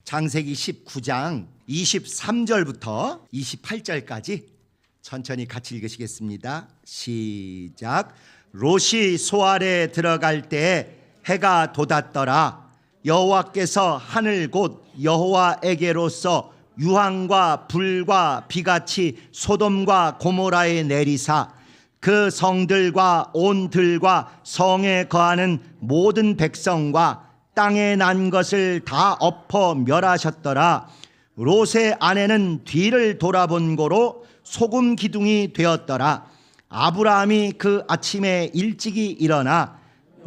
창세기 19장 23절부터 28절까지 천천히 같이 읽으시겠습니다. 시작. 롯이 소알에 들어갈 때 해가 돋았더라. 여호와께서 하늘 곧 여호와에게로서 유황과 불과 비같이 소돔과 고모라에 내리사 그 성들과 온 들과 성에 거하는 모든 백성과 땅에 난 것을 다 엎어 멸하셨더라. 롯의 아내는 뒤를 돌아본 고로 소금 기둥이 되었더라. 아브라함이 그 아침에 일찍이 일어나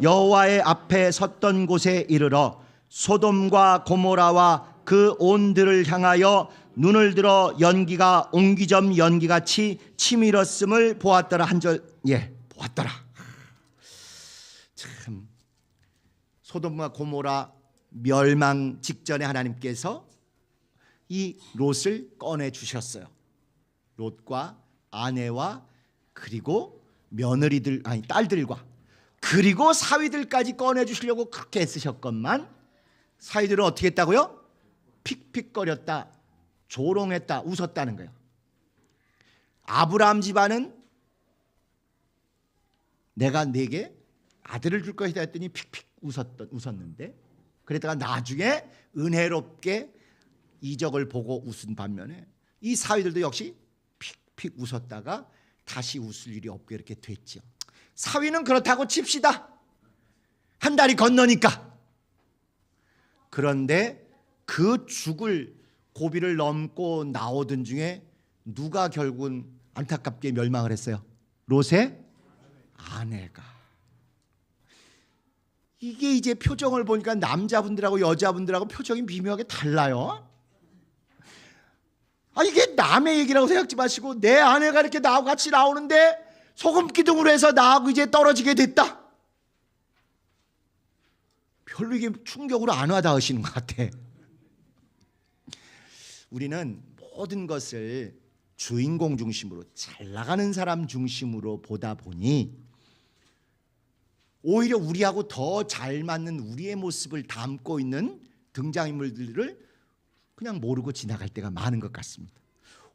여호와의 앞에 섰던 곳에 이르러 소돔과 고모라와 그 온들을 향하여 눈을 들어 연기가 옹기점 연기같이 치밀었음을 보았더라. 한 절, 보았더라. 참, 소돔과 고모라 멸망 직전에 하나님께서 이 롯을 꺼내 주셨어요. 롯과 아내와 그리고 며느리들, 아니 딸들과 그리고 사위들까지 꺼내 주시려고 그렇게 애쓰셨건만 사위들은 어떻게 했다고요? 픽픽거렸다, 조롱했다, 웃었다는 거예요. 아브라함 집안은 내가 네게 아들을 줄 것이다 했더니 픽픽 웃었는데, 그랬다가 나중에 은혜롭게 이적을 보고 웃은 반면에 이 사위들도 역시 픽픽 웃었다가 다시 웃을 일이 없게 이렇게 됐죠. 사위는 그렇다고 칩시다. 한 달이 건너니까. 그런데 그 죽을 고비를 넘고 나오던 중에 누가 결국은 안타깝게 멸망을 했어요? 롯의 아내가. 이게 이제 표정을 보니까 남자분들하고 여자분들하고 표정이 미묘하게 달라요. 이게 남의 얘기라고 생각지 마시고 내 아내가 이렇게 나하고 같이 나오는데 소금 기둥으로 해서 나하고 이제 떨어지게 됐다. 별로 이게 충격으로 안 와닿으시는 것 같아. 우리는 모든 것을 주인공 중심으로, 잘 나가는 사람 중심으로 보다 보니 오히려 우리하고 더 잘 맞는 우리의 모습을 담고 있는 등장인물들을 그냥 모르고 지나갈 때가 많은 것 같습니다.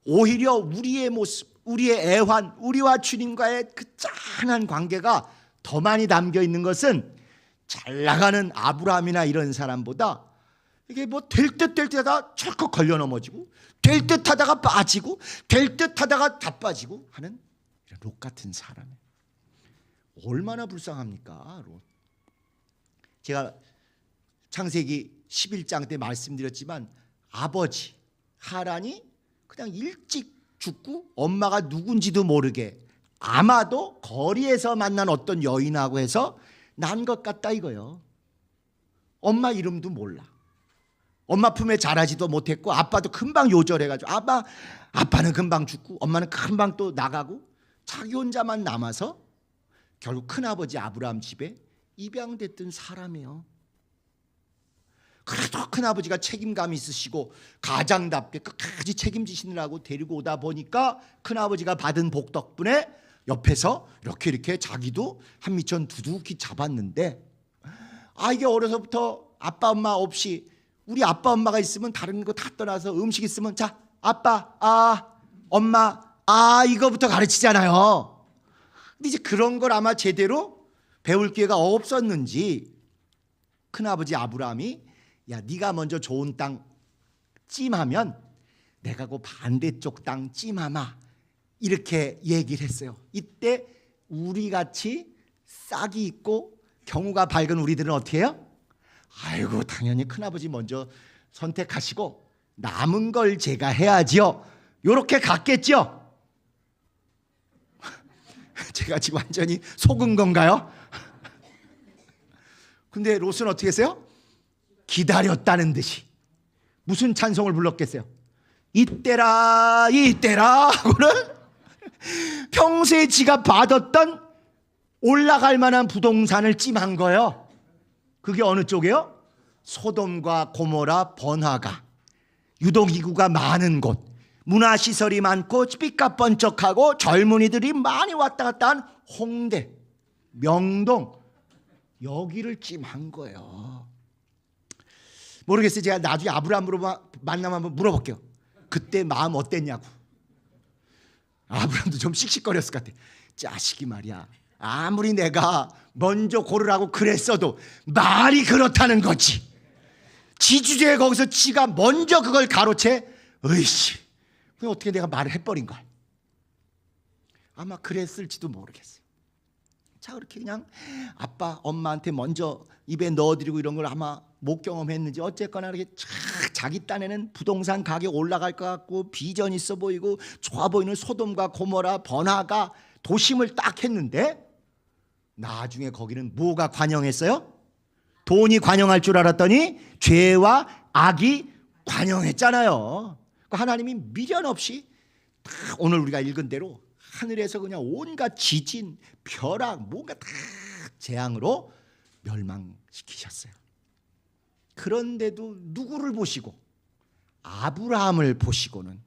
오히려 우리의 모습, 우리의 애환, 우리와 주님과의 그 짠한 관계가 더 많이 담겨 있는 것은 잘 나가는 아브라함이나 이런 사람보다 이게 뭐 될 듯 하다가 철컥 걸려 넘어지고, 될 듯 하다가 빠지고, 될 듯 하다가 다 빠지고 하는 롯 같은 사람. 얼마나 불쌍합니까, 롯. 제가 창세기 11장 때 말씀드렸지만 아버지 하란이 그냥 일찍 죽고 엄마가 누군지도 모르게 아마도 거리에서 만난 어떤 여인하고 해서 난 것 같다 이거요. 엄마 이름도 몰라. 엄마 품에 자라지도 못했고 아빠도 금방 요절해가지고 아빠는 금방 죽고 엄마는 금방 또 나가고 자기 혼자만 남아서 결국 큰아버지 아브라함 집에 입양됐던 사람이에요. 그래도 큰아버지가 책임감이 있으시고 가장답게 끝까지 책임지시느라고 데리고 오다 보니까 큰아버지가 받은 복 덕분에 옆에서 이렇게 자기도 한미천 두둑히 잡았는데, 이게 어려서부터 아빠 엄마 없이, 우리 아빠 엄마가 있으면 다른 거 다 떠나서 음식 있으면 자 아빠 엄마 이거부터 가르치잖아요. 근데 이제 그런 걸 아마 제대로 배울 기회가 없었는지 큰아버지 아브라함이 야 네가 먼저 좋은 땅 찜하면 내가 그 반대쪽 땅 찜하마 이렇게 얘기를 했어요. 이때 우리같이 싹이 있고 경우가 밝은 우리들은 어떻게 해요? 아이고 당연히 큰아버지 먼저 선택하시고 남은 걸 제가 해야지요. 요렇게 갔겠죠. 제가 지금 완전히 속은 건가요? 근데 롯은 어떻게 했어요? 기다렸다는 듯이 무슨 찬송을 불렀겠어요? 이때라 하고는 평소에 지가 받았던 올라갈 만한 부동산을 찜한 거예요. 그게 어느 쪽이에요? 소돔과 고모라 번화가, 유동인구가 많은 곳, 문화시설이 많고 삐까번쩍하고 젊은이들이 많이 왔다 갔다 한 홍대, 명동, 여기를 찜한 거예요. 모르겠어요. 제가 나중에 아브라함으로 만나면 한번 물어볼게요. 그때 마음 어땠냐고. 아브라함도 좀 씩씩거렸을 것 같아. 자식이 말이야, 아무리 내가 먼저 고르라고 그랬어도 말이 그렇다는 거지. 지주제에 거기서 지가 먼저 그걸 가로채. 으이씨, 어떻게 내가 말을 해버린 걸. 아마 그랬을지도 모르겠어요. 자, 그렇게 그냥 아빠 엄마한테 먼저 입에 넣어드리고 이런 걸 아마 못 경험했는지 어쨌거나 이렇게 자기 딴에는 부동산 가격 올라갈 것 같고 비전 있어 보이고 좋아 보이는 소돔과 고모라 번화가 도심을 딱 했는데 나중에 거기는 뭐가 관영했어요? 돈이 관영할 줄 알았더니 죄와 악이 관영했잖아요. 하나님이 미련 없이 다 오늘 우리가 읽은 대로 하늘에서 그냥 온갖 지진, 벼락, 뭔가 다 재앙으로 멸망시키셨어요. 그런데도 누구를 보시고? 아브라함을 보시고는,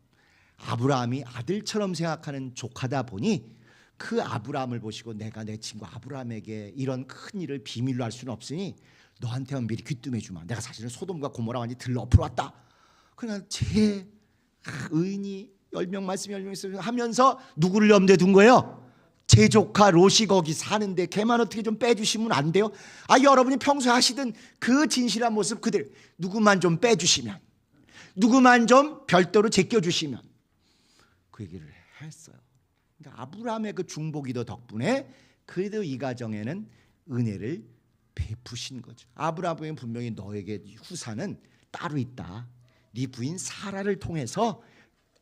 아브라함이 아들처럼 생각하는 조카다 보니 그 아브라함을 보시고 내가 내 친구 아브라함에게 이런 큰 일을 비밀로 할 수는 없으니 너한테만 미리 귀뜸해 주마. 내가 사실은 소돔과 고모라 완전히 들러 엎으러 왔다. 그냥 제 의인이 10명 말씀 10명 하면서 누구를 염두에 둔 거예요? 제 조카 롯이 거기 사는데 걔만 어떻게 좀 빼주시면 안 돼요? 여러분이 평소에 하시던 그 진실한 모습 그대로 누구만 좀 빼주시면, 누구만 좀 별도로 제껴주시면, 그 얘기를 했어요. 그러니까 아브라함의 그 중보기도 덕분에 그래도 이 가정에는 은혜를 베푸신 거죠. 아브라함은 분명히 너에게 후사는 따로 있다. 네 부인 사라를 통해서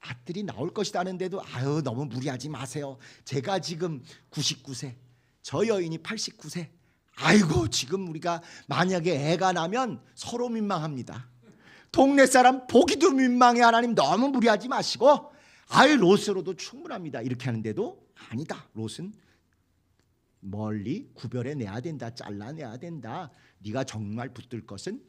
아들이 나올 것이다 하는데도 너무 무리하지 마세요. 제가 지금 99세, 저 여인이 89세. 아이고, 지금 우리가 만약에 애가 나면 서로 민망합니다. 동네 사람 보기도 민망해. 하나님 너무 무리하지 마시고 롯으로도 충분합니다. 이렇게 하는데도 아니다. 롯은 멀리 구별해 내야 된다. 잘라내야 된다. 네가 정말 붙들 것은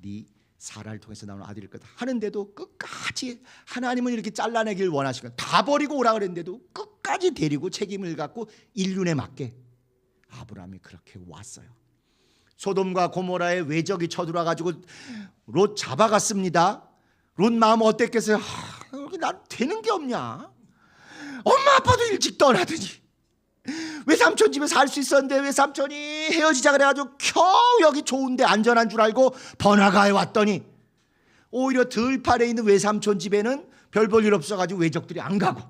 네 사라를 통해서 나오는 아들일 거다 하는데도 끝까지 하나님은 이렇게 잘라내길 원하시고 다 버리고 오라 그랬는데도 끝까지 데리고 책임을 갖고 인륜에 맞게 아브라함이 그렇게 왔어요. 소돔과 고모라의 외적이 쳐들어와 가지고 롯 잡아갔습니다. 롯 마음 어땠겠어요? 여기 난 되는 게 없냐? 엄마 아빠도 일찍 떠나더니 외삼촌 집에 살 수 있었는데 외삼촌이 헤어지자 그래가지고 겨우 여기 좋은데 안전한 줄 알고 번화가에 왔더니 오히려 들판에 있는 외삼촌 집에는 별 볼 일 없어가지고 외적들이 안 가고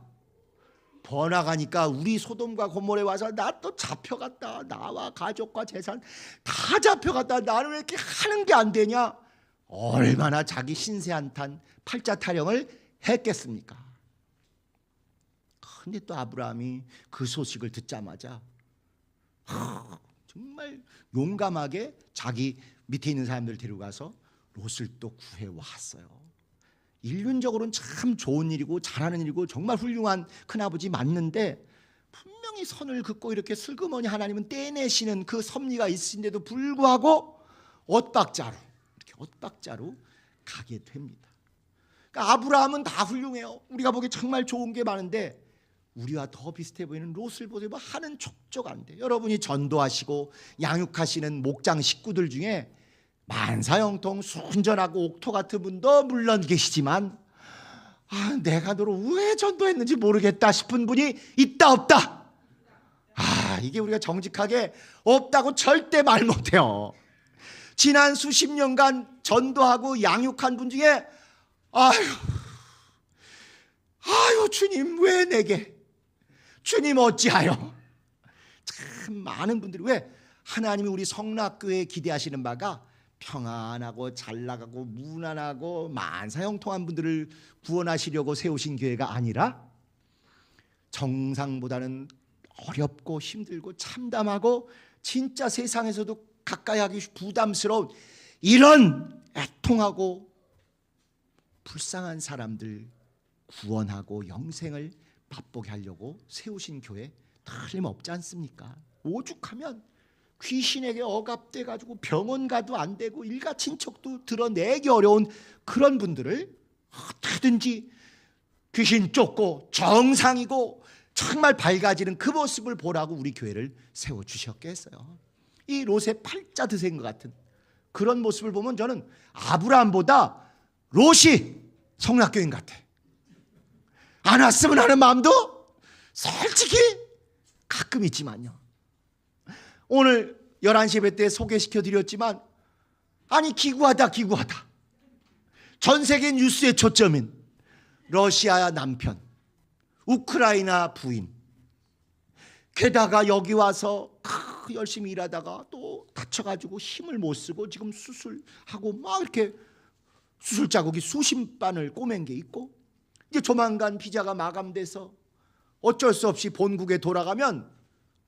번화가니까 우리 소돔과 고모라에 와서 나 또 잡혀갔다. 나와 가족과 재산 다 잡혀갔다. 나는 왜 이렇게 하는 게 안 되냐? 얼마나 자기 신세 한탄 팔자 타령을 했겠습니까? 근데 또 아브라함이 그 소식을 듣자마자 정말 용감하게 자기 밑에 있는 사람들 데려가서 롯을 또 구해왔어요. 인륜적으로는 참 좋은 일이고 잘하는 일이고 정말 훌륭한 큰아버지 맞는데 분명히 선을 긋고 이렇게 슬그머니 하나님은 떼내시는 그 섭리가 있으신데도 불구하고 엇박자로 이렇게 엇박자로 가게 됩니다. 그러니까 아브라함은 다 훌륭해요. 우리가 보기에 정말 좋은 게 많은데 우리와 더 비슷해 보이는 롯을 보세요. 하는 족족 안 돼. 여러분이 전도하시고 양육하시는 목장 식구들 중에 만사형통 순전하고 옥토 같은 분도 물론 계시지만 내가 너를 왜 전도했는지 모르겠다 싶은 분이 있다 없다? 이게 우리가 정직하게 없다고 절대 말 못해요. 지난 수십 년간 전도하고 양육한 분 중에 아유 주님 왜 내게, 주님 어찌하여, 참 많은 분들이 왜 하나님이 우리 성락교회에 기대하시는 바가 평안하고 잘 나가고 무난하고 만사형통한 분들을 구원하시려고 세우신 교회가 아니라 정상보다는 어렵고 힘들고 참담하고 진짜 세상에서도 가까이 하기 부담스러운 이런 애통하고 불쌍한 사람들 구원하고 영생을 맛보게 하려고 세우신 교회 틀림없지 않습니까? 오죽하면 귀신에게 억압돼 가지고 병원 가도 안 되고 일가 친척도 드러내기 어려운 그런 분들을 어떻게든지 귀신 쫓고 정상이고 정말 밝아지는 그 모습을 보라고 우리 교회를 세워주셨겠어요. 이 롯의 팔자 드센 것 같은 그런 모습을 보면 저는 아브라함보다 롯이 성락교인 같아. 안 왔으면 하는 마음도 솔직히 가끔 있지만요. 오늘 11시 예배 때 소개시켜 드렸지만, 아니 기구하다. 전 세계 뉴스의 초점인 러시아 남편, 우크라이나 부인, 게다가 여기 와서 열심히 일하다가 또 다쳐가지고 힘을 못 쓰고 지금 수술하고 막 이렇게 수술 자국이 수십 반을 꼬맨 게 있고, 이제 조만간 비자가 마감돼서 어쩔 수 없이 본국에 돌아가면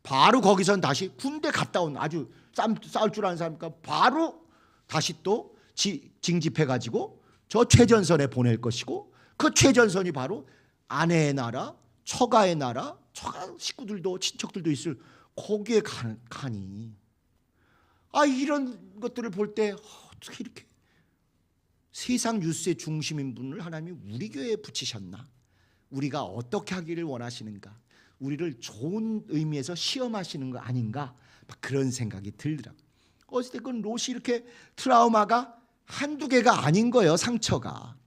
바로 거기선 다시 군대 갔다 온 아주 싸울 줄 아는 사람이니까 바로 다시 또 징집해가지고 저 최전선에 보낼 것이고, 그 최전선이 바로 아내의 나라, 처가의 나라, 처가 식구들도 친척들도 있을 거기에 가니, 이런 것들을 볼 때 어떻게 이렇게 세상 뉴스의 중심인 분을 하나님이 우리 교회에 붙이셨나? 우리가 어떻게 하기를 원하시는가? 우리를 좋은 의미에서 시험하시는 거 아닌가? 막 그런 생각이 들더라고요. 어쨌든 롯이 이렇게 트라우마가 한두 개가 아닌 거예요. 상처가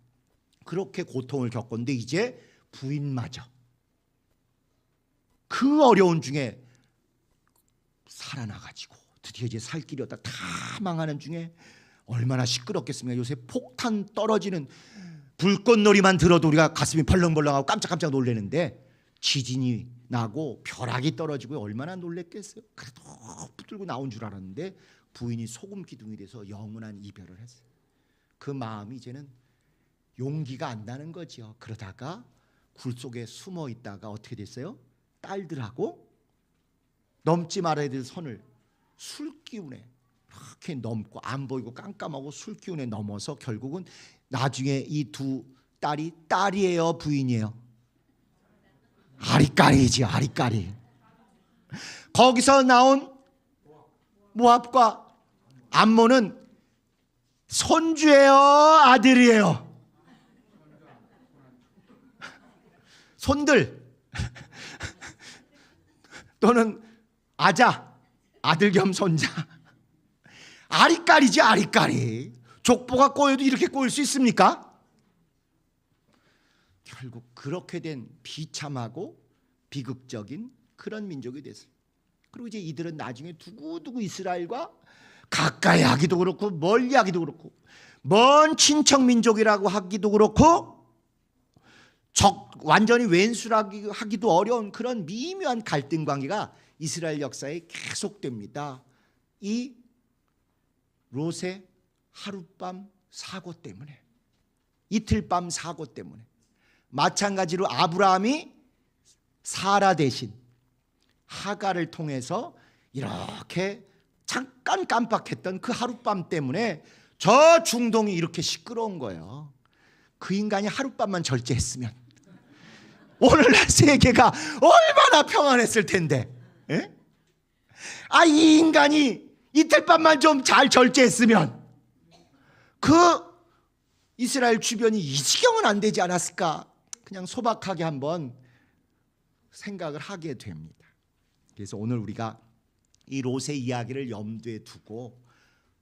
그렇게 고통을 겪었는데 이제 부인마저 그 어려운 중에 살아나가지고 드디어 이제 살 길이 없다 다 망하는 중에 얼마나 시끄럽겠습니까? 요새 폭탄 떨어지는 불꽃놀이만 들어도 우리가 가슴이 벌렁벌렁하고 깜짝깜짝 놀라는데, 지진이 나고 벼락이 떨어지고 얼마나 놀랬겠어요. 그래도 붙들고 나온 줄 알았는데 부인이 소금 기둥이 돼서 영원한 이별을 했어요. 그 마음이 이제는 용기가 안 나는 거죠. 그러다가 굴 속에 숨어 있다가 어떻게 됐어요? 딸들하고 넘지 말아야 될 선을 술기운에 이렇게 넘고, 안 보이고 깜깜하고 술기운에 넘어서 결국은 나중에 이 두 딸이에요, 부인이에요? 아리까리지, 아리까리. 거기서 나온 모압과 암몬은 손주예요, 아들이에요? 손들 또는 아들 겸 손자. 아리까리지, 아리까리. 족보가 꼬여도 이렇게 꼬일 수 있습니까? 결국 그렇게 된 비참하고 비극적인 그런 민족이 됐어요. 그리고 이제 이들은 나중에 두고두고 이스라엘과 가까이 하기도 그렇고 멀리 하기도 그렇고 먼 친척 민족이라고 하기도 그렇고 완전히 왼수하기도 어려운 그런 미묘한 갈등 관계가 이스라엘 역사에 계속됩니다. 이 롯의 하룻밤 사고 때문에, 이틀밤 사고 때문에. 마찬가지로 아브라함이 사라 대신 하가를 통해서 이렇게 잠깐 깜빡했던 그 하룻밤 때문에 저 중동이 이렇게 시끄러운 거예요. 그 인간이 하룻밤만 절제했으면 오늘날 세계가 얼마나 평안했을 텐데. 예? 이 인간이 이틀밤만 좀 잘 절제했으면 그 이스라엘 주변이 이 지경은 안 되지 않았을까? 그냥 소박하게 한번 생각을 하게 됩니다. 그래서 오늘 우리가 이 롯의 이야기를 염두에 두고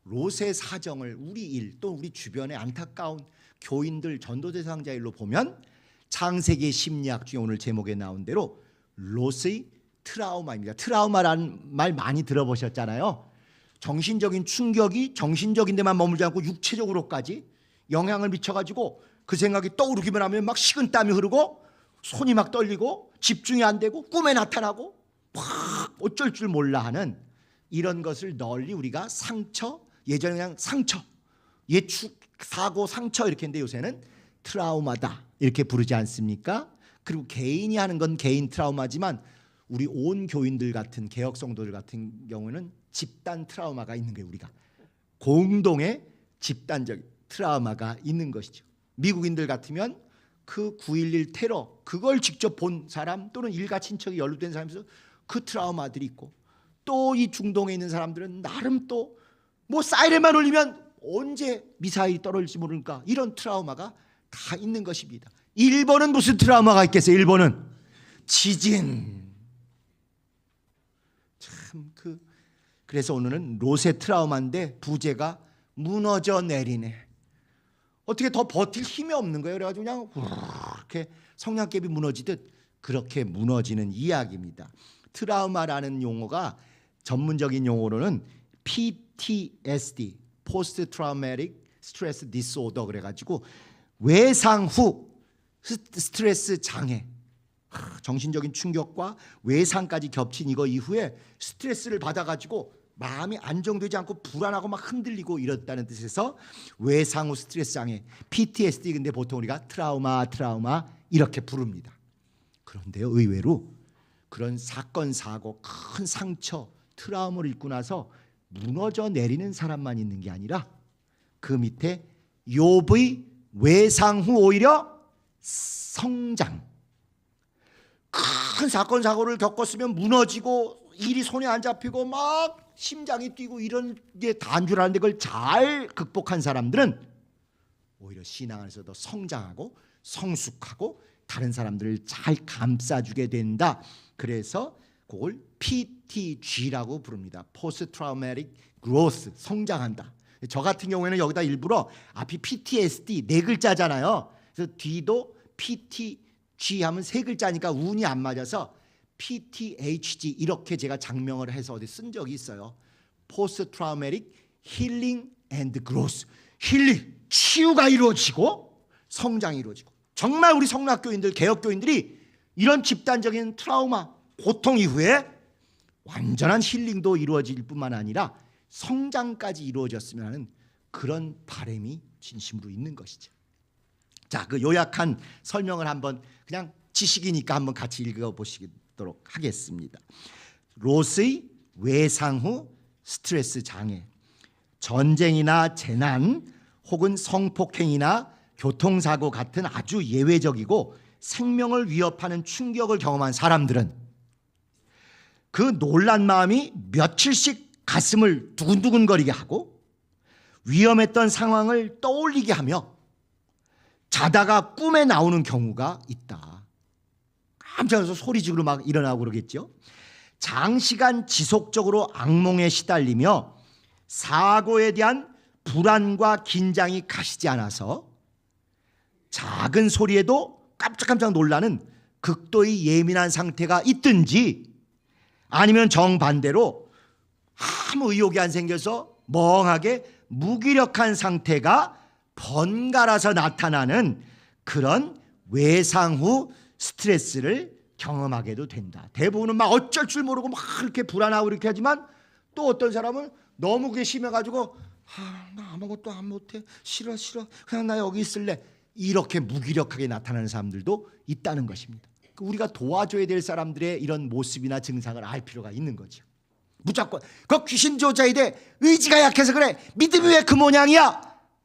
롯의 사정을 우리 일, 또 우리 주변의 안타까운 교인들, 전도 대상자 일로 보면 창세기 심리학 중에 오늘 제목에 나온 대로 롯의 트라우마입니다. 트라우마라는 말 많이 들어보셨잖아요. 정신적인 충격이 정신적인 데만 머물지 않고 육체적으로까지 영향을 미쳐가지고 그 생각이 떠오르기만 하면 막 식은땀이 흐르고 손이 막 떨리고 집중이 안 되고 꿈에 나타나고 막 어쩔 줄 몰라 하는 이런 것을 널리 우리가 상처, 예전에 그냥 상처, 예측, 사고, 상처 이렇게 했는데 요새는 트라우마다 이렇게 부르지 않습니까? 그리고 개인이 하는 건 개인 트라우마지만 우리 온 교인들 같은 개혁 성도들 같은 경우는 집단 트라우마가 있는 거예요. 우리가 공동의 집단적 트라우마가 있는 것이죠. 미국인들 같으면 그 9.11 테러 그걸 직접 본 사람 또는 일가 친척이 연루된 사람에서 그 트라우마들이 있고, 또 이 중동에 있는 사람들은 나름 또 뭐 사이렌만 울리면 언제 미사일이 떨어질지 모르니까 이런 트라우마가 다 있는 것입니다. 일본은 무슨 트라우마가 있겠어요? 일본은 지진. 참 그래서 오늘은 롯의 트라우마인데 부제가 무너져 내리네. 어떻게 더 버틸 힘이 없는 거예요. 그래가지고 그냥 이렇게 성냥개비 무너지듯 그렇게 무너지는 이야기입니다. 트라우마라는 용어가 전문적인 용어로는 PTSD, Post Traumatic Stress Disorder 그래가지고 외상 후 스트레스 장애, 정신적인 충격과 외상까지 겹친 이거 이후에 스트레스를 받아가지고 마음이 안정되지 않고 불안하고 막 흔들리고 이렇다는 뜻에서 외상 후 스트레스 장애, PTSD. 근데 보통 우리가 트라우마 이렇게 부릅니다. 그런데요, 의외로 그런 사건 사고, 큰 상처, 트라우마를 입고 나서 무너져 내리는 사람만 있는 게 아니라 그 밑에 욥의 외상 후 오히려 성장, 큰 사건 사고를 겪었으면 무너지고 일이 손에 안 잡히고 막 심장이 뛰고 이런 게 다인 줄 알았는데 그걸 잘 극복한 사람들은 오히려 신앙 안에서도 성장하고 성숙하고 다른 사람들을 잘 감싸주게 된다. 그래서 그걸 PTG라고 부릅니다. Post Traumatic Growth, 성장한다. 저 같은 경우에는 여기다 일부러 앞이 PTSD 네 글자잖아요. 그래서 뒤도 PTG 하면 세 글자니까 운이 안 맞아서 PTHG 이렇게 제가 장명을 해서 어디 쓴 적이 있어요. Post Traumatic Healing and Growth. 힐링, 치유가 이루어지고 성장이 이루어지고. 정말 우리 성락교인들, 개혁교인들이 이런 집단적인 트라우마, 고통 이후에 완전한 힐링도 이루어질 뿐만 아니라 성장까지 이루어졌으면 하는 그런 바람이 진심으로 있는 것이죠. 자, 그 요약한 설명을 한번 그냥 지식이니까 한번 같이 읽어보시도록 하겠습니다. 롯의 외상 후 스트레스 장애, 전쟁이나 재난 혹은 성폭행이나 교통사고 같은 아주 예외적이고 생명을 위협하는 충격을 경험한 사람들은 그 놀란 마음이 며칠씩 가슴을 두근두근거리게 하고 위험했던 상황을 떠올리게 하며 자다가 꿈에 나오는 경우가 있다. 깜짝 놀라서 소리 지르고 막 일어나고 그러겠죠. 장시간 지속적으로 악몽에 시달리며 사고에 대한 불안과 긴장이 가시지 않아서 작은 소리에도 깜짝깜짝 놀라는 극도의 예민한 상태가 있든지 아니면 정반대로 아무 의욕이 안 생겨서 멍하게 무기력한 상태가 번갈아서 나타나는 그런 외상 후 스트레스를 경험하게도 된다. 대부분은 막 어쩔 줄 모르고 막 이렇게 불안하고 이렇게 하지만 또 어떤 사람은 너무 그게 심해가지고 나 아무것도 안 못해, 싫어 그냥 나 여기 있을래, 이렇게 무기력하게 나타나는 사람들도 있다는 것입니다. 우리가 도와줘야 될 사람들의 이런 모습이나 증상을 알 필요가 있는 거죠. 무조건 그 귀신 조자에 대해 의지가 약해서 그래, 믿음이 왜 그 모양이야,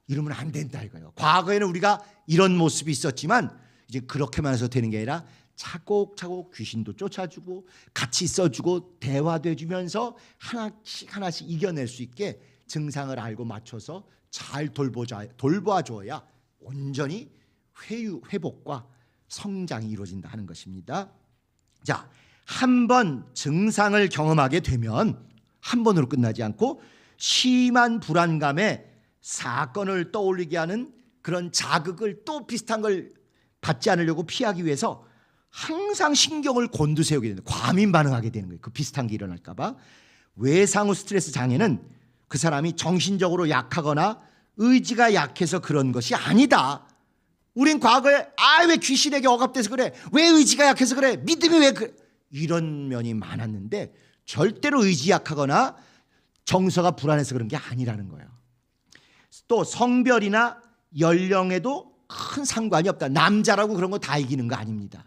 이러면 안 된다 이거예요. 과거에는 우리가 이런 모습이 있었지만 이제 그렇게만 해서 되는 게 아니라 차곡차곡 귀신도 쫓아주고 같이 있어주고 대화도 해주면서 하나씩 이겨낼 수 있게 증상을 알고 맞춰서 잘 돌봐줘야 온전히 회복과 성장이 이루어진다 하는 것입니다. 자, 한 번 증상을 경험하게 되면 한 번으로 끝나지 않고 심한 불안감에 사건을 떠올리게 하는 그런 자극을 또 비슷한 걸 받지 않으려고 피하기 위해서 항상 신경을 곤두세우게 되는, 과민 반응하게 되는 거예요. 그 비슷한 게 일어날까 봐. 외상 후 스트레스 장애는 그 사람이 정신적으로 약하거나 의지가 약해서 그런 것이 아니다. 우린 과거에 왜 귀신에게 억압돼서 그래, 왜 의지가 약해서 그래, 믿음이 왜 그래, 이런 면이 많았는데 절대로 의지 약하거나 정서가 불안해서 그런 게 아니라는 거예요. 또 성별이나 연령에도 큰 상관이 없다. 남자라고 그런 거 다 이기는 거 아닙니다.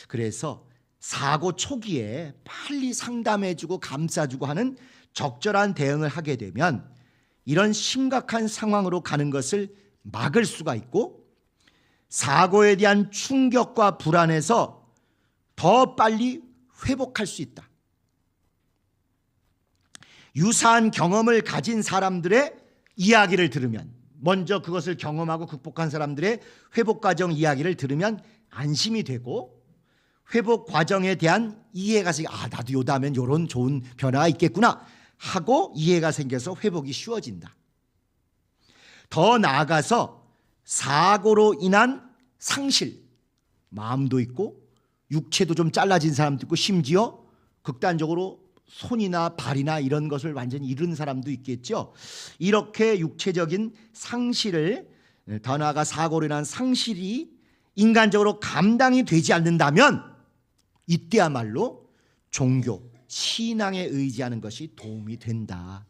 그래서 사고 초기에 빨리 상담해주고 감싸주고 하는 적절한 대응을 하게 되면 이런 심각한 상황으로 가는 것을 막을 수가 있고 사고에 대한 충격과 불안에서 더 빨리 회복할 수 있다. 유사한 경험을 가진 사람들의 이야기를 들으면, 먼저 그것을 경험하고 극복한 사람들의 회복 과정 이야기를 들으면 안심이 되고 회복 과정에 대한 이해가 생겨, 나도 요다면 이런 좋은 변화가 있겠구나 하고 이해가 생겨서 회복이 쉬워진다. 더 나아가서 사고로 인한 상실, 마음도 있고 육체도 좀 잘라진 사람도 있고 심지어 극단적으로 손이나 발이나 이런 것을 완전히 잃은 사람도 있겠죠. 이렇게 육체적인 상실을, 더 나아가 사고로 인한 상실이 인간적으로 감당이 되지 않는다면 이때야말로 종교, 신앙에 의지하는 것이 도움이 된다.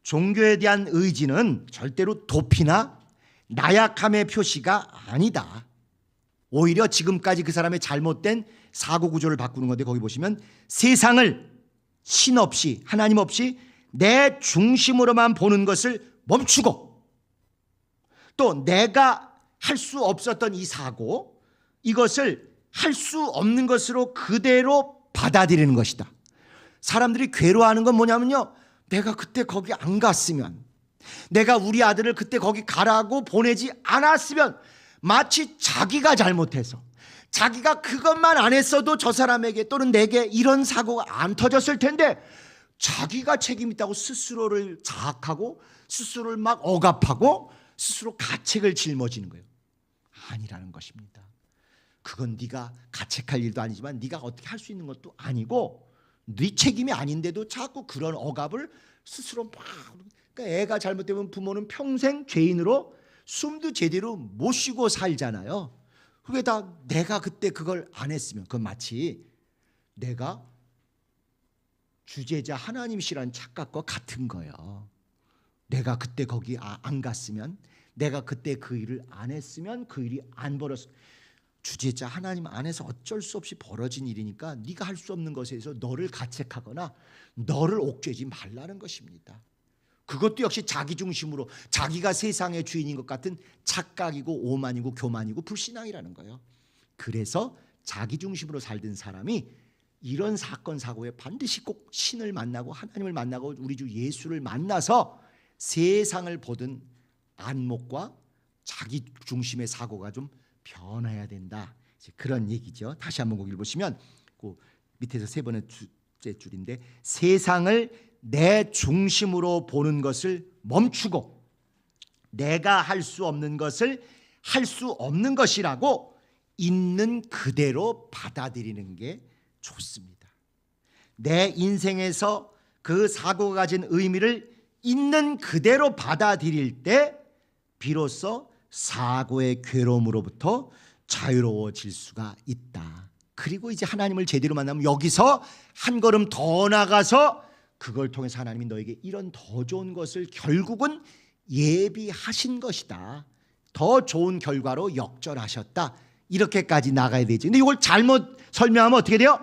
종교에 대한 의지는 절대로 도피나 나약함의 표시가 아니다. 오히려 지금까지 그 사람의 잘못된 사고 구조를 바꾸는 건데, 거기 보시면 세상을 신 없이, 하나님 없이 내 중심으로만 보는 것을 멈추고, 또 내가 할 수 없었던 이 사고, 이것을 할 수 없는 것으로 그대로 받아들이는 것이다. 사람들이 괴로워하는 건 뭐냐면요, 내가 그때 거기 안 갔으면, 내가 우리 아들을 그때 거기 가라고 보내지 않았으면, 마치 자기가 잘못해서 자기가 그것만 안 했어도 저 사람에게 또는 내게 이런 사고가 안 터졌을 텐데 자기가 책임 있다고 스스로를 자학하고 스스로를 막 억압하고 스스로 가책을 짊어지는 거예요. 아니라는 것입니다. 그건 네가 가책할 일도 아니지만 네가 어떻게 할 수 있는 것도 아니고 네 책임이 아닌데도 자꾸 그런 억압을 스스로 막, 그러니까 애가 잘못되면 부모는 평생 죄인으로 숨도 제대로 못 쉬고 살잖아요. 그게 다 내가 그때 그걸 안 했으면, 그건 마치 내가 주제자 하나님이시라는 착각과 같은 거예요. 내가 그때 거기 안 갔으면, 내가 그때 그 일을 안 했으면 그 일이 안 벌었어. 주제자 하나님 안에서 어쩔 수 없이 벌어진 일이니까 네가 할 수 없는 것에서 너를 가책하거나 너를 옥죄지 말라는 것입니다. 그것도 역시 자기 중심으로 자기가 세상의 주인인 것 같은 착각이고 오만이고 교만이고 불신앙이라는 거예요. 그래서 자기 중심으로 살던 사람이 이런 사건 사고에 반드시 꼭 신을 만나고 하나님을 만나고 우리 주 예수를 만나서 세상을 보던 안목과 자기 중심의 사고가 좀 변해야 된다. 그런 얘기죠. 다시 한번 거기를 보시면 그 밑에서 세 번째 줄인데, 세상을 내 중심으로 보는 것을 멈추고 내가 할 수 없는 것을 할 수 없는 것이라고 있는 그대로 받아들이는 게 좋습니다. 내 인생에서 그 사고가 가진 의미를 있는 그대로 받아들일 때 비로소 사고의 괴로움으로부터 자유로워질 수가 있다. 그리고 이제 하나님을 제대로 만나면 여기서 한 걸음 더 나가서 그걸 통해서 하나님이 너에게 이런 더 좋은 것을 결국은 예비하신 것이다. 더 좋은 결과로 역전하셨다. 이렇게까지 나가야 되지. 근데 이걸 잘못 설명하면 어떻게 돼요?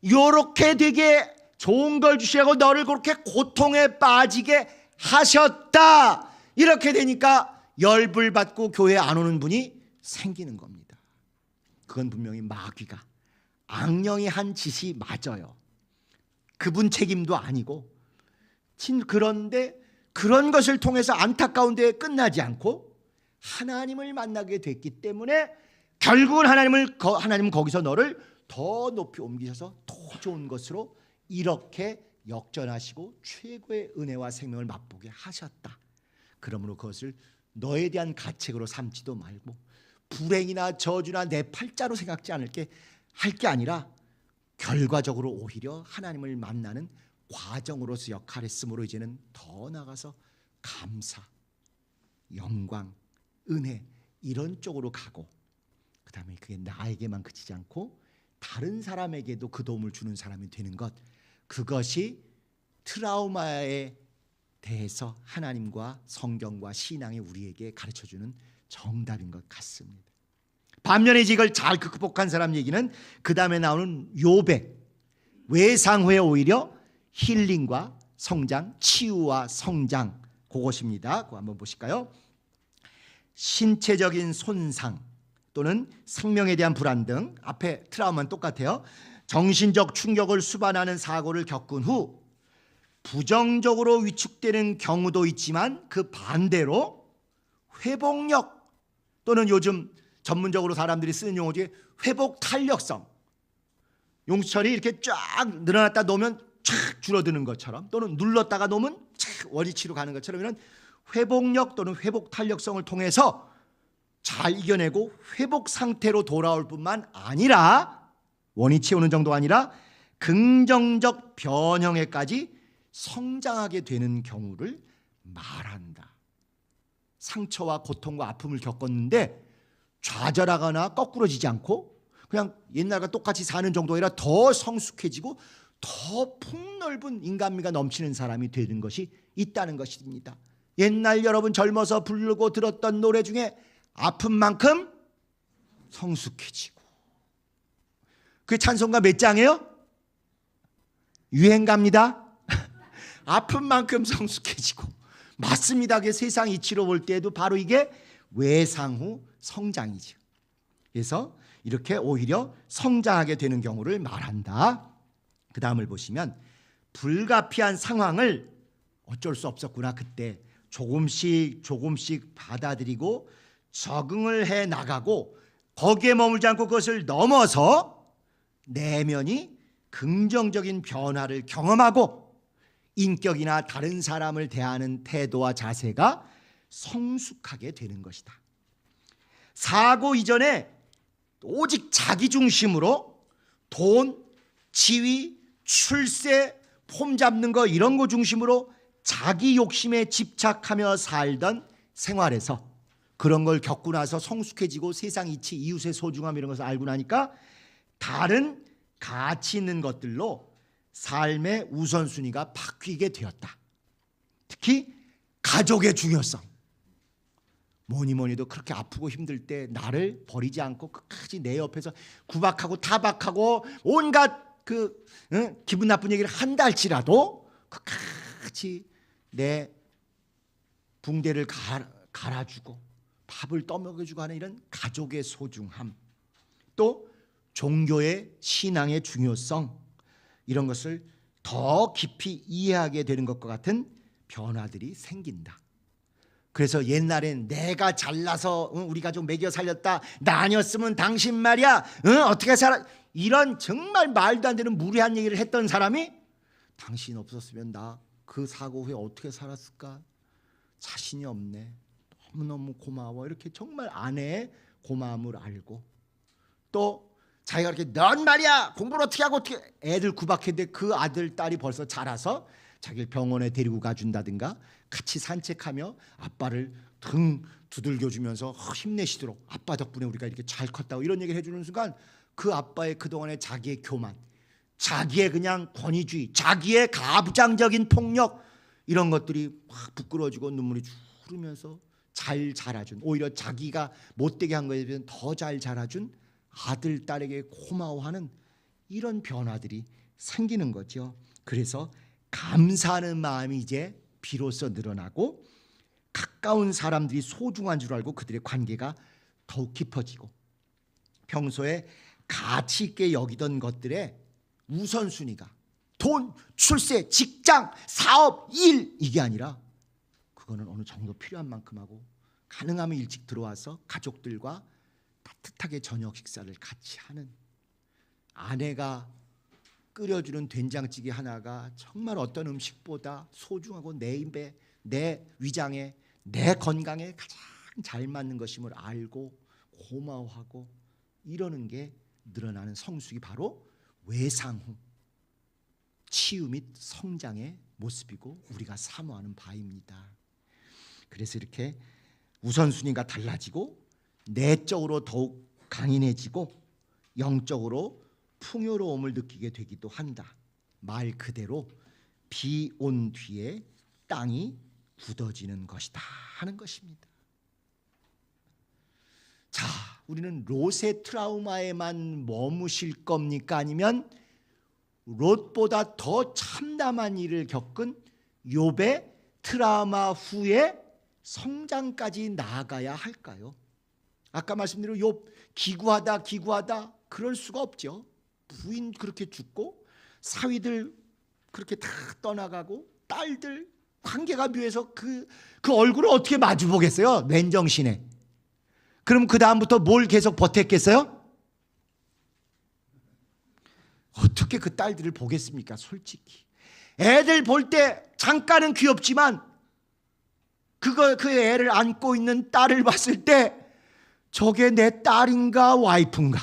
이렇게 되게 좋은 걸 주시고 너를 그렇게 고통에 빠지게 하셨다. 이렇게 되니까 열불 받고 교회에 안 오는 분이 생기는 겁니다. 그건 분명히 마귀가, 악령이 한 짓이 맞아요. 그분 책임도 아니고. 그런데 그런 것을 통해서 안타까운 데에 끝나지 않고 하나님을 만나게 됐기 때문에 결국은 하나님은 거기서 너를 더 높이 옮기셔서 더 좋은 것으로 이렇게 역전하시고 최고의 은혜와 생명을 맛보게 하셨다. 그러므로 그것을 너에 대한 가책으로 삼지도 말고 불행이나 저주나 내 팔자로 생각지 않을게 할 게 아니라 결과적으로 오히려 하나님을 만나는 과정으로서 역할했으므로 이제는 더 나가서 감사, 영광, 은혜 이런 쪽으로 가고, 그 다음에 그게 나에게만 그치지 않고 다른 사람에게도 그 도움을 주는 사람이 되는 것, 그것이 트라우마에 대해서 하나님과 성경과 신앙이 우리에게 가르쳐주는 정답인 것 같습니다. 반면에 이걸 잘 극복한 사람 얘기는 그 다음에 나오는 욥의 외상 후에 오히려 힐링과 성장, 치유와 성장, 그것입니다. 그거 한번 보실까요? 신체적인 손상 또는 생명에 대한 불안 등, 앞에 트라우마는 똑같아요. 정신적 충격을 수반하는 사고를 겪은 후 부정적으로 위축되는 경우도 있지만 그 반대로 회복력 또는 요즘 전문적으로 사람들이 쓰는 용어 중에 회복 탄력성, 용수철이 이렇게 쫙 늘어났다 놓으면 쫙 줄어드는 것처럼, 또는 눌렀다가 놓으면 쫙 원위치로 가는 것처럼 이런 회복력 또는 회복 탄력성을 통해서 잘 이겨내고 회복 상태로 돌아올 뿐만 아니라, 원위치 오는 정도가 아니라 긍정적 변형에까지 성장하게 되는 경우를 말한다. 상처와 고통과 아픔을 겪었는데 좌절하거나 거꾸러지지 않고 그냥 옛날과 똑같이 사는 정도가 아니라 더 성숙해지고 더 폭넓은 인간미가 넘치는 사람이 되는 것이 있다는 것입니다. 옛날 여러분 젊어서 부르고 들었던 노래 중에 아픈 만큼 성숙해지고, 그 찬송가 몇 장이에요? 유행가입니다. 아픈 만큼 성숙해지고, 맞습니다. 그 세상 이치로 볼 때에도 바로 이게 외상 후 성장이죠. 그래서 이렇게 오히려 성장하게 되는 경우를 말한다. 그 다음을 보시면, 불가피한 상황을 어쩔 수 없었구나, 그때 조금씩 받아들이고 적응을 해 나가고 거기에 머물지 않고 그것을 넘어서 내면이 긍정적인 변화를 경험하고 인격이나 다른 사람을 대하는 태도와 자세가 성숙하게 되는 것이다. 사고 이전에 오직 자기 중심으로 돈, 지위, 출세, 폼 잡는 거 이런 거 중심으로 자기 욕심에 집착하며 살던 생활에서 그런 걸 겪고 나서 성숙해지고 세상 이치, 이웃의 소중함 이런 것을 알고 나니까 다른 가치 있는 것들로 삶의 우선순위가 바뀌게 되었다. 특히 가족의 중요성. 뭐니 해도 그렇게 아프고 힘들 때 나를 버리지 않고 끝까지 내 옆에서 구박하고 타박하고 온갖 기분 나쁜 얘기를 한다 끝까지 내 붕대를 갈아주고 밥을 떠먹여주고 하는 이런 가족의 소중함, 또 종교의 신앙의 중요성, 이런 것을 더 깊이 이해하게 되는 것과 같은 변화들이 생긴다. 그래서 옛날엔 내가 잘나서 우리 가족 먹여 살렸다, 나 아니었으면 당신 말이야 어떻게 살아, 이런 정말 말도 안 되는 무례한 얘기를 했던 사람이 당신 없었으면 나 그 사고 후에 어떻게 살았을까, 자신이 없네, 너무너무 고마워, 이렇게 정말 아내의 고마움을 알고, 또 자기가 이렇게 넌 말이야 공부를 어떻게 하고 어떻게, 애들 구박했는데 그 아들 딸이 벌써 자라서 자기를 병원에 데리고 가준다든가 같이 산책하며 아빠를 등 두들겨주면서 힘내시도록, 아빠 덕분에 우리가 이렇게 잘 컸다고 이런 얘기를 해주는 순간 그 아빠의 그동안의 자기의 교만, 자기의 그냥 권위주의, 자기의 가부장적인 폭력, 이런 것들이 막 부끄러워지고 눈물이 흐르면서 잘 자라준, 오히려 자기가 못되게 한 거에 비해서 더 잘 자라준 아들, 딸에게 고마워하는 이런 변화들이 생기는 거죠. 그래서 감사하는 마음이 이제 비로소 늘어나고 가까운 사람들이 소중한 줄 알고 그들의 관계가 더욱 깊어지고, 평소에 가치 있게 여기던 것들의 우선순위가 돈, 출세, 직장, 사업, 일, 이게 아니라 그거는 어느 정도 필요한 만큼 하고 가능하면 일찍 들어와서 가족들과 따뜻하게 저녁 식사를 같이 하는, 아내가 끓여주는 된장찌개 하나가 정말 어떤 음식보다 소중하고 내 입에, 내 위장에, 내 건강에 가장 잘 맞는 것임을 알고 고마워하고 이러는 게 늘어나는 성숙이 바로 외상 후 치유 및 성장의 모습이고 우리가 사모하는 바입니다. 그래서 이렇게 우선순위가 달라지고 내적으로 더욱 강인해지고 영적으로 풍요로움을 느끼게 되기도 한다. 말 그대로 비 온 뒤에 땅이 굳어지는 것이다 하는 것입니다. 자, 우리는 롯의 트라우마에만 머무실 겁니까? 아니면 롯보다 더 참담한 일을 겪은 욥의 트라우마 후에 성장까지 나아가야 할까요? 아까 말씀드린 욥 기구하다 그럴 수가 없죠. 부인 그렇게 죽고 사위들 그렇게 다 떠나가고 딸들 관계가 묘해서 그 얼굴을 어떻게 마주 보겠어요? 맨정신에. 그럼 그 다음부터 뭘 계속 버텼겠어요? 어떻게 그 딸들을 보겠습니까? 솔직히 애들 볼 때 잠깐은 귀엽지만 그 애를 안고 있는 딸을 봤을 때 저게 내 딸인가 와이프인가,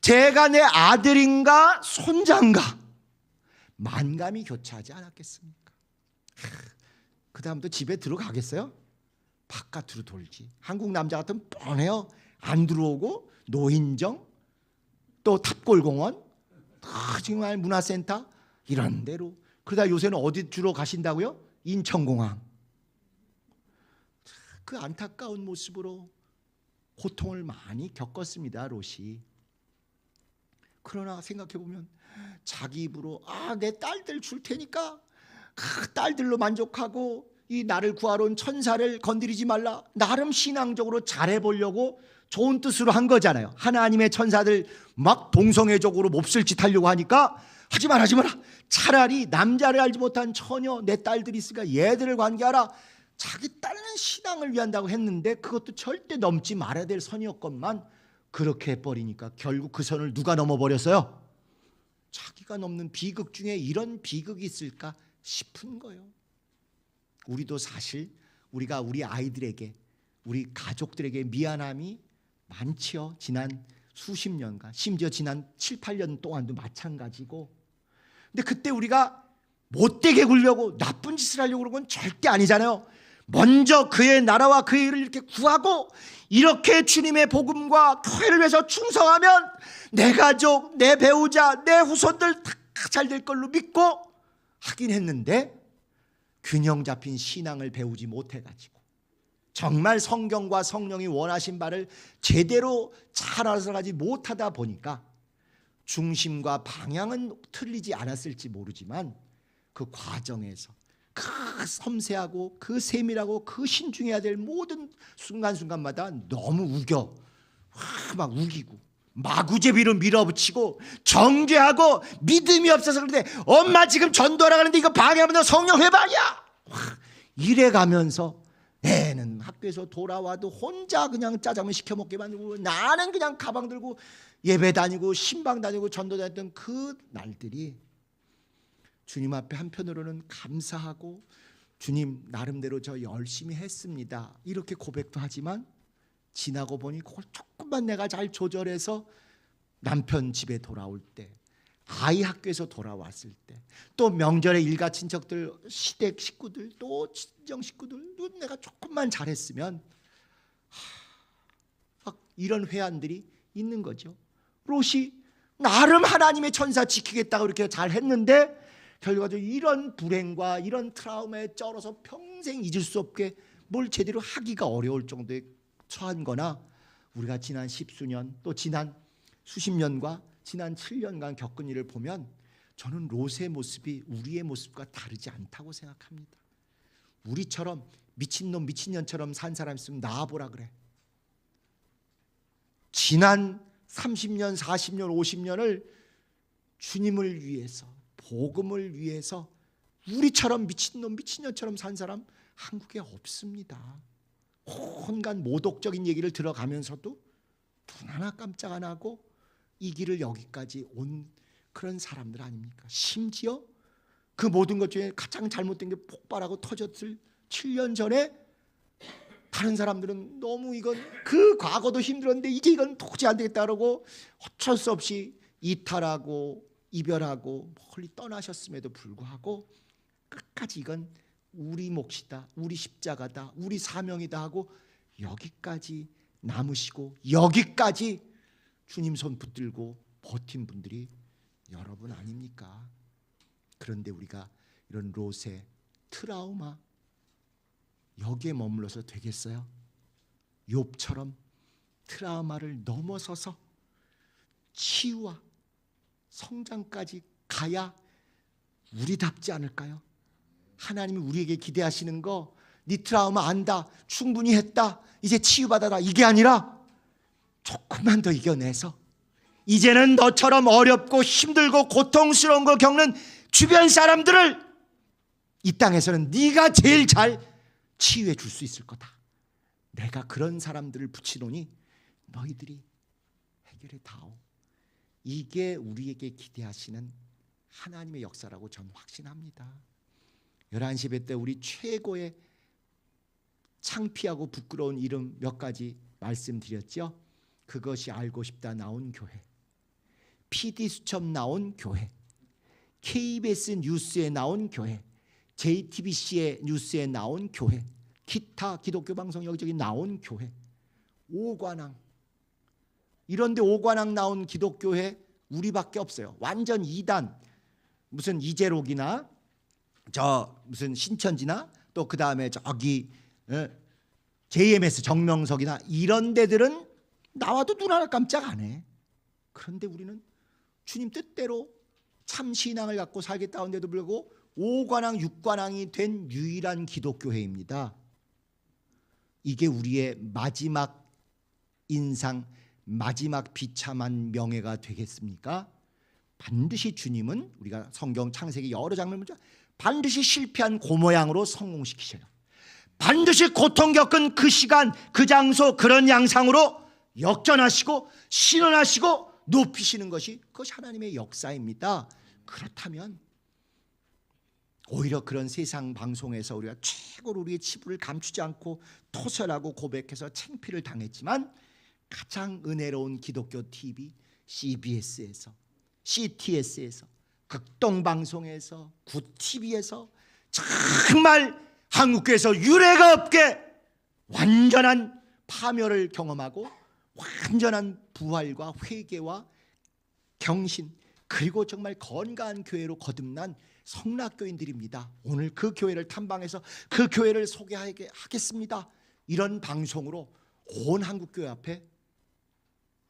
제가 내 아들인가 손자인가, 만감이 교차하지 않았겠습니까? 그 다음부터 집에 들어가겠어요? 바깥으로 돌지. 한국 남자 같으면 뻔해요. 안 들어오고 노인정, 또 탑골공원, 정말 문화센터 이런 데로. 그러다 요새는 어디 주로 가신다고요? 인천공항. 그 안타까운 모습으로 고통을 많이 겪었습니다, 롯이. 그러나 생각해보면 자기 입으로 내 딸들 줄 테니까 그 딸들로 만족하고 이 나를 구하러 온 천사를 건드리지 말라, 나름 신앙적으로 잘해보려고 좋은 뜻으로 한 거잖아요. 하나님의 천사들 막 동성애적으로 몹쓸 짓 하려고 하니까 하지 마라, 차라리 남자를 알지 못한 처녀 내 딸들이 있으니까 얘들을 관계하라. 자기 딸은 신앙을 위한다고 했는데 그것도 절대 넘지 말아야 될 선이었건만 그렇게 해버리니까 결국 그 선을 누가 넘어버렸어요? 자기가 넘는 비극 중에 이런 비극이 있을까 싶은 거예요. 우리도 사실 우리가 우리 아이들에게, 우리 가족들에게 미안함이 많지요. 지난 수십 년간, 심지어 지난 7, 8년 동안도 마찬가지고. 근데 그때 우리가 못되게 굴려고 나쁜 짓을 하려고 그런 건 절대 아니잖아요. 먼저 그의 나라와 그의 일을 이렇게 구하고 이렇게 주님의 복음과 교회를 위해서 충성하면 내 가족, 내 배우자, 내 후손들 다 잘 될 걸로 믿고 하긴 했는데 균형 잡힌 신앙을 배우지 못해가지고 정말 성경과 성령이 원하신 바를 제대로 잘 알아서가지 못하다 보니까 중심과 방향은 틀리지 않았을지 모르지만 그 과정에서 그 섬세하고 그 세밀하고 그 신중해야 될 모든 순간순간마다 너무 막 우기고 마구제비로 밀어붙이고 정죄하고 믿음이 없어서 그런데 엄마 지금 전도하러 가는데 이거 방해하면 성령 회방이야 이래가면서 애는 학교에서 돌아와도 혼자 그냥 짜장면 시켜 먹게 만들고 나는 그냥 가방 들고 예배 다니고 신방 다니고 전도 다녔던 그 날들이 주님 앞에 한편으로는 감사하고 주님 나름대로 저 열심히 했습니다 이렇게 고백도 하지만 지나고 보니 그걸 조금만 내가 잘 조절해서 남편 집에 돌아올 때, 아이 학교에서 돌아왔을 때, 또 명절에 일가 친척들, 시댁 식구들, 또 친정 식구들 내가 조금만 잘했으면 막 이런 회한들이 있는 거죠. 롯이 나름 하나님의 천사 지키겠다고 이렇게 잘했는데 결과적으로 이런 불행과 이런 트라우마에 쩔어서 평생 잊을 수 없게 뭘 제대로 하기가 어려울 정도에 처한 거나 우리가 지난 십수년 또 지난 수십 년과 지난 7년간 겪은 일을 보면 저는 롯의 모습이 우리의 모습과 다르지 않다고 생각합니다. 우리처럼 미친놈 미친년처럼 산 사람 있으면 나와보라 그래. 지난 30년 40년 50년을 주님을 위해서 복음을 위해서 우리처럼 미친놈 미친년처럼 산 사람 한국에 없습니다. 온갖 모독적인 얘기를 들어가면서도 눈 하나 깜짝 안 하고 이 길을 여기까지 온 그런 사람들 아닙니까? 심지어 그 모든 것 중에 가장 잘못된 게 폭발하고 터졌을 7년 전에 다른 사람들은 너무 이건 그 과거도 힘들었는데 이제 이건 도저히 안 되겠다 그러고 어쩔 수 없이 이탈하고 이별하고 멀리 떠나셨음에도 불구하고 끝까지 이건 우리 몫이다, 우리 십자가다, 우리 사명이다 하고 여기까지 남으시고 여기까지 주님 손 붙들고 버틴 분들이 여러분 아닙니까? 그런데 우리가 이런 롯의 트라우마 여기에 머물러서 되겠어요? 욥처럼 트라우마를 넘어서서 치유와 성장까지 가야 우리답지 않을까요? 하나님이 우리에게 기대하시는 거 네 트라우마 안다, 충분히 했다, 이제 치유받아라 이게 아니라 조금만 더 이겨내서 이제는 너처럼 어렵고 힘들고 고통스러운 거 겪는 주변 사람들을 이 땅에서는 네가 제일 잘 치유해 줄 수 있을 거다. 내가 그런 사람들을 붙이노니 너희들이 해결해 다오. 이게 우리에게 기대하시는 하나님의 역사라고 저는 확신합니다. 11시 예배 때 우리 최고의 창피하고 부끄러운 이름 몇 가지 말씀드렸죠. 그것이 알고 싶다 나온 교회, PD수첩 나온 교회, KBS 뉴스에 나온 교회, JTBC의 뉴스에 나온 교회, 기타 기독교 방송 여기저기 나온 교회, 오관왕, 이런데 오관왕 나온 기독교회 우리밖에 없어요. 완전 이단, 무슨 이재록이나 저 무슨 신천지나 또 그 다음에 저기 JMS 정명석이나 이런 데들은 나와도 눈 하나 깜짝 안 해. 그런데 우리는 주님 뜻대로 참 신앙을 갖고 살겠다는데도 불구하고 5관왕 6관왕이 된 유일한 기독교회입니다. 이게 우리의 마지막 인상, 마지막 비참한 명예가 되겠습니까? 반드시 주님은 우리가 성경 창세기 여러 장면을 보자 반드시 실패한 그 모양으로 성공시키셔요. 반드시 고통 겪은 그 시간, 그 장소, 그런 양상으로 역전하시고 신원하시고 높이시는 것이 그것이 하나님의 역사입니다. 그렇다면 오히려 그런 세상 방송에서 우리가 최고로 우리의 치부를 감추지 않고 토설하고 고백해서 창피를 당했지만 가장 은혜로운 기독교 TV, CBS에서, CTS에서, 극동방송에서, 구TV에서 정말 한국교회에서 유례가 없게 완전한 파멸을 경험하고 완전한 부활과 회개와 경신 그리고 정말 건강한 교회로 거듭난 성락교인들입니다. 오늘 그 교회를 탐방해서 그 교회를 소개하겠습니다. 이런 방송으로 온 한국교회 앞에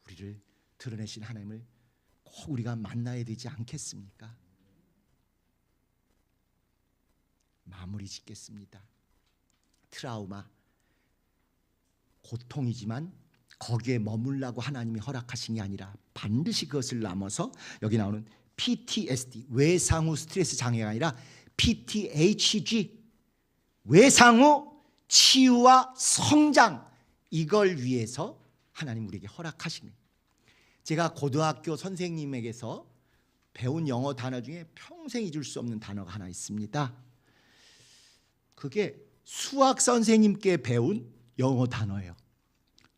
우리를 드러내신 하나님을 꼭 우리가 만나야 되지 않겠습니까? 마무리 짓겠습니다. 트라우마, 고통이지만 거기에 머물라고 하나님이 허락하신 게 아니라 반드시 그것을 넘어서 여기 나오는 PTSD, 외상후 스트레스 장애가 아니라 PTHG, 외상후 치유와 성장, 이걸 위해서 하나님 우리에게 허락하신 거예요. 제가 고등학교 선생님에게서 배운 영어 단어 중에 평생 잊을 수 없는 단어가 하나 있습니다. 그게 수학 선생님께 배운 영어 단어예요.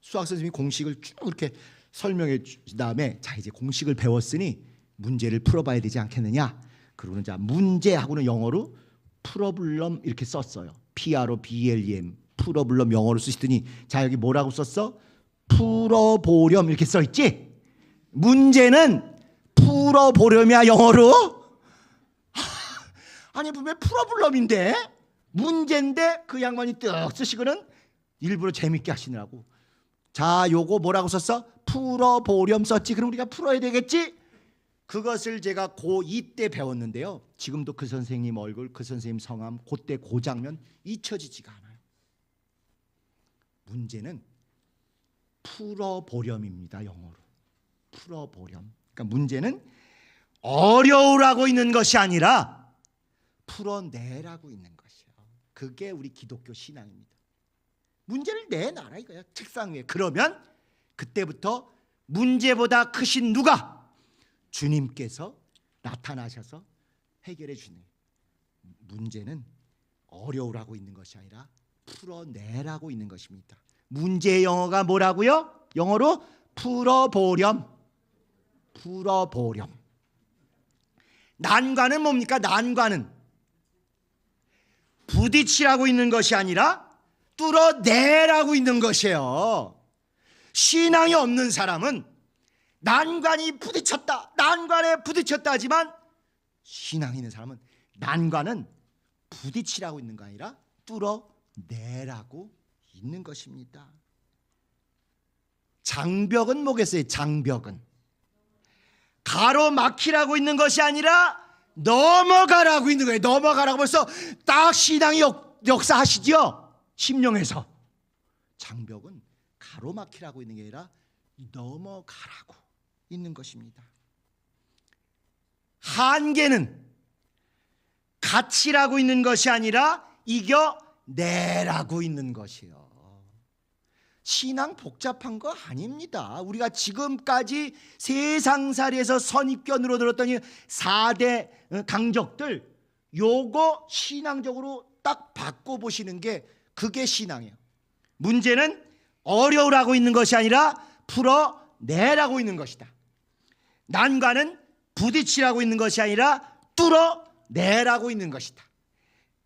수학 선생님이 공식을 쭉 이렇게 설명해 준 다음에 자 이제 공식을 배웠으니 문제를 풀어봐야 되지 않겠느냐. 그러고는 자 문제하고는 영어로 프로블럼 이렇게 썼어요. PROBLEM 프로블럼 영어로 쓰시더니 자 여기 뭐라고 썼어? 풀어보렴 이렇게 써있지. 문제는 풀어보렴이야 영어로. 아니 분명 프로블럼인데 문제인데 그 양반이 떡 쓰시고는 일부러 재밌게 하시느라고 자 요거 뭐라고 썼어? 풀어보렴 썼지. 그럼 우리가 풀어야 되겠지. 그것을 제가 고2 때 배웠는데요. 지금도 그 선생님 얼굴, 그 선생님 성함, 그때 그 장면 잊혀지지가 않아요. 문제는 풀어보렴입니다. 영어로 풀어보렴. 그러니까 문제는 어려우라고 있는 것이 아니라 풀어내라고 있는 것이요. 그게 우리 기독교 신앙입니다. 문제를 내놔라 이거야. 책상 위에. 그러면 그때부터 문제보다 크신 누가? 주님께서 나타나셔서 해결해 주네. 문제는 어려우라고 있는 것이 아니라 풀어내라고 있는 것입니다. 문제의 영어가 뭐라고요? 영어로 풀어보렴. 풀어보렴. 난관은 뭡니까? 난관은 부딪히라고 있는 것이 아니라 뚫어내라고 있는 것이에요. 신앙이 없는 사람은 난관이 부딪혔다, 난관에 부딪혔다 하지만 신앙이 있는 사람은 난관은 부딪히라고 있는 거 아니라 뚫어내라고 있는 것입니다. 장벽은 뭐겠어요? 장벽은 가로막히라고 있는 것이 아니라 넘어가라고 있는 거예요. 넘어가라고 벌써 딱 신앙이 역사하시죠. 심령에서 장벽은 가로막히라고 있는 게 아니라 넘어가라고 있는 것입니다. 한계는 갇히라고 있는 것이 아니라 이겨내라고 있는 것이요. 신앙 복잡한 거 아닙니다. 우리가 지금까지 세상살이에서 선입견으로 들었더니 4대 강적들 요거 신앙적으로 딱 바꿔보시는 게 그게 신앙이에요. 문제는 어려우라고 있는 것이 아니라 풀어내라고 있는 것이다. 난관은 부딪히라고 있는 것이 아니라 뚫어내라고 있는 것이다.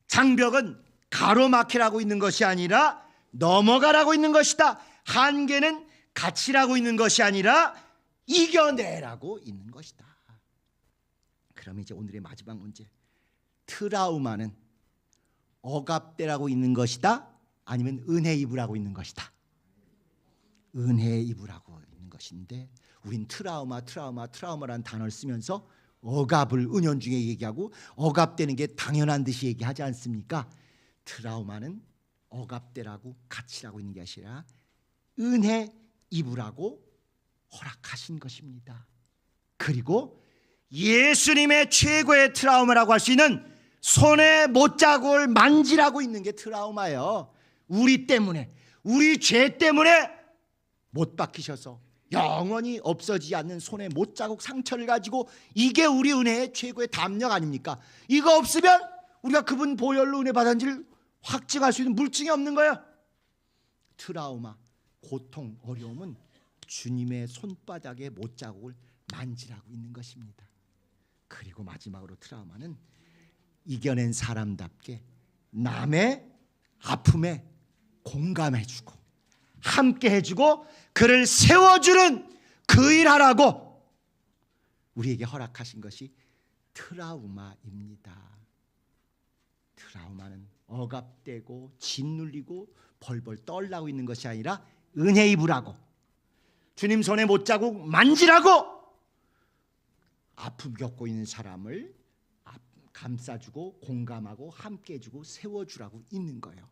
장벽은 가로막히라고 있는 것이 아니라 넘어가라고 있는 것이다. 한계는 갇히라고 있는 것이 아니라 이겨내라고 있는 것이다. 그럼 이제 오늘의 마지막 문제. 트라우마는 억압되라고 있는 것이다, 아니면 은혜 입으라고 있는 것이다? 은혜 입으라고 있는 것인데, 우린 트라우마라는 단어를 쓰면서 억압을 은연중에 얘기하고 억압되는 게 당연한 듯이 얘기하지 않습니까? 트라우마는 억압되라고 갇히라고 있는 게 아니라 은혜 입으라고 허락하신 것입니다. 그리고 예수님의 최고의 트라우마라고 할 수 있는 손에 못자국을 만지라고 있는 게 트라우마예요. 우리 때문에, 우리 죄 때문에 못 박히셔서 영원히 없어지지 않는 손에 못자국 상처를 가지고, 이게 우리 은혜의 최고의 담력 아닙니까? 이거 없으면 우리가 그분 보혈로 은혜 받은지를 확증할 수 있는 물증이 없는 거예요. 트라우마, 고통, 어려움은 주님의 손바닥에 못자국을 만지라고 있는 것입니다. 그리고 마지막으로 트라우마는 이겨낸 사람답게 남의 아픔에 공감해주고 함께 해주고 그를 세워주는 그 일하라고 우리에게 허락하신 것이 트라우마입니다. 트라우마는 억압되고 짓눌리고 벌벌 떨라고 있는 것이 아니라 은혜 입으라고, 주님 손에 못자국 만지라고, 아픔 겪고 있는 사람을 감싸주고 공감하고 함께해주고 세워주라고 있는 거예요.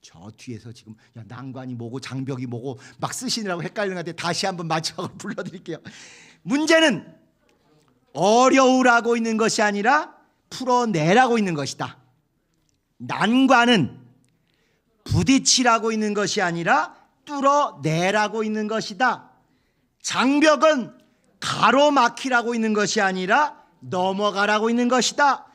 저 뒤에서 지금 난관이 뭐고 장벽이 뭐고 막 쓰시느라고 헷갈리는 것 같아요. 다시 한번 마지막으로 불러드릴게요. 문제는 어려우라고 있는 것이 아니라 풀어내라고 있는 것이다. 난관은 부딪히라고 있는 것이 아니라 뚫어내라고 있는 것이다. 장벽은 가로막히라고 있는 것이 아니라 넘어가라고 있는 것이다.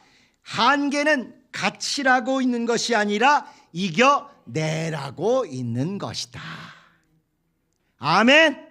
한계는 갇히라고 있는 것이 아니라 이겨내라고 있는 것이다. 아멘.